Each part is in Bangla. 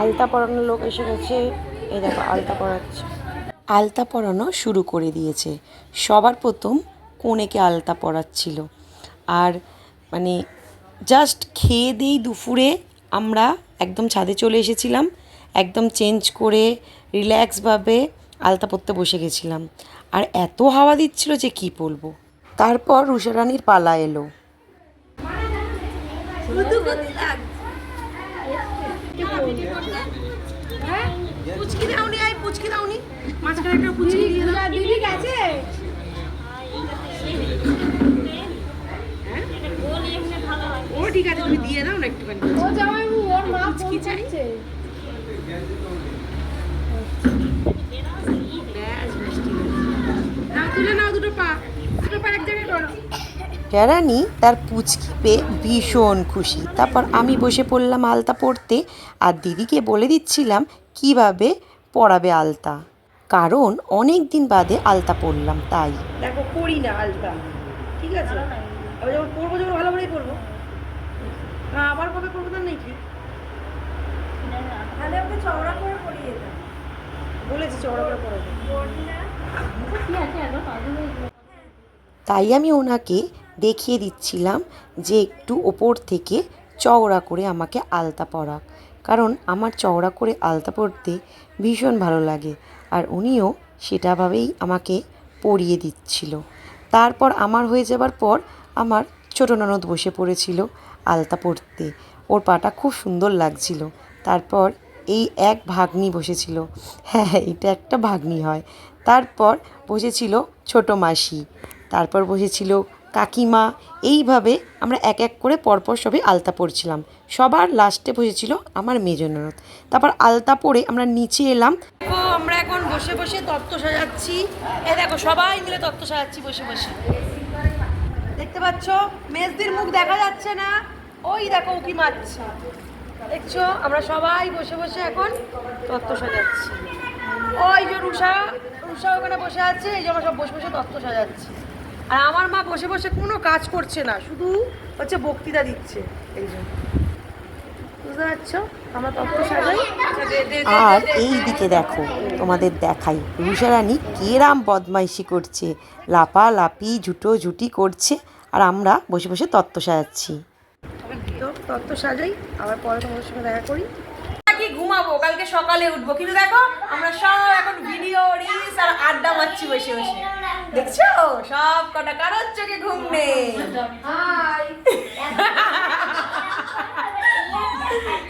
আলতা পরানোর লোক এসে গেছে। এই দেখো আলতা পরাচ্ছে। আলতা পরানো শুরু করে দিয়েছে। সবার প্রথম কনেকে আলতা পরাচ্ছিল। আর মানে জাস্ট খেয়ে দিয়েই দুপুরে আমরা একদম ছাদে চলে এসেছিলাম। একদম চেঞ্জ করে রিল্যাক্সভাবে আলতা পরতে বসে গেছিলাম। আর এত হাওয়া দিচ্ছিল যে কি বলবো। তারপর রুষারানীর পালা এলো। পুচকি দাওনি, আই পুচকি দাওনি, মাঝখানে একটা পুচকি দিয়ে দাও। দিদি গেছে। ও ঠিক আছে, তুমি দিয়ে দাও না একটুখানি। ও জামাই ওর মা পুচকি চাইছে। না তুলে নাও দুটো পা এক জায়গায় করো। রানী তার পুচকি পেয়ে ভীষণ খুশি। তারপর আমি বসে পড়লাম আলতা পরতে। আর দিদিকে বলে দিচ্ছিলাম কিভাবে পরাবে আলতা, কারণ অনেক দিন বাদে আলতা পরলাম তাই। দেখো পরি না আলতা, ঠিক আছে? আমি যখন পরবো, যখন ভালো করেই পরবো। হ্যাঁ, আবার কবে পরবো তার নেই কি, তাহলে ওকে চওড়া করে পরিয়ে দাও। বলেছি চওড়া করে পরাবো। তাই আমি ওনাকে দেখিয়ে দিচ্ছিলাম যে একটু ওপর থেকে চওড়া করে আমাকে আলতা পরাক, কারণ আমার চওড়া করে আলতা পরতে ভীষণ ভালো লাগে। আর উনিও সেটাভাবেই আমাকে পরিয়ে দিচ্ছিল। তারপর আমার হয়ে যাবার পর আমার ছোটো ননদ বসে পড়েছিল আলতা পরতে। ওর পাটা খুব সুন্দর লাগছিল। তারপর এই এক ভাগ্নি বসেছিল। হ্যাঁ, এটা একটা ভাগ্নি হয়। তারপর বসেছিল ছোটো মাসি, তারপর বসেছিল কাকিমা। এইভাবে আমরা এক এক করে পরপর সবাই আলতা পরছিলাম। সবার লাস্টে বসেছিল আমার মেজ ননদ। তারপর আলতা পরে আমরা নিচে এলাম। দেখো আমরা এখন বসে বসে তত্ত্ব সাজাচ্ছি। এ দেখো সবাই মিলে তত্ত্ব সাজাচ্ছি বসে বসে। দেখতে পাচ্ছ মেজদির মুখ দেখা যাচ্ছে না, ওই দেখো উকি মারছে, দেখছো? আমরা সবাই বসে বসে এখন তত্ত্ব সাজাচ্ছি। ওই যে রুষা ওখানে বসে আছে, এই যে আমরা সব বসে বসে তত্ত্ব সাজাচ্ছি। আর আমার মা বসে বসে কোনো কাজ করছে না, শুধু হচ্ছে বক্তৃতা দিচ্ছে। এই জন্য বুঝতে পারছো আমরা তত্ত্ব সাজাই। আর এই দিকে দেখো তোমাদের দেখাই রুষারানী কেরাম বদমাইশি করছে, লাপালাপি ঝুটি করছে। আর আমরা বসে বসে তত্ত্ব সাজাচ্ছি। তো তত্ত্ব সাজাই, আবার পরে তোমাদের সঙ্গে দেখা করি। কি ঘুমাবো, কালকে সকালে উঠবো, কিন্তু দেখো আমরা সব এখন ভিডিও রিলস আর আড্ডা মারছি বসে বসে। দেখছো সব কটা কারোর চোখে ঘুম নেই।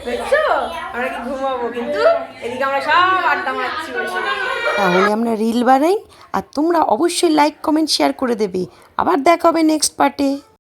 দেখছো আমরা কি ঘুমাবো, কিন্তু এদিকে আমরা সব আড্ডা মারছি বসে। তাহলে আমরা রিল বানাই, আর তোমরা অবশ্যই লাইক কমেন্ট শেয়ার করে দেবে। আবার দেখা হবে নেক্সট পার্টে।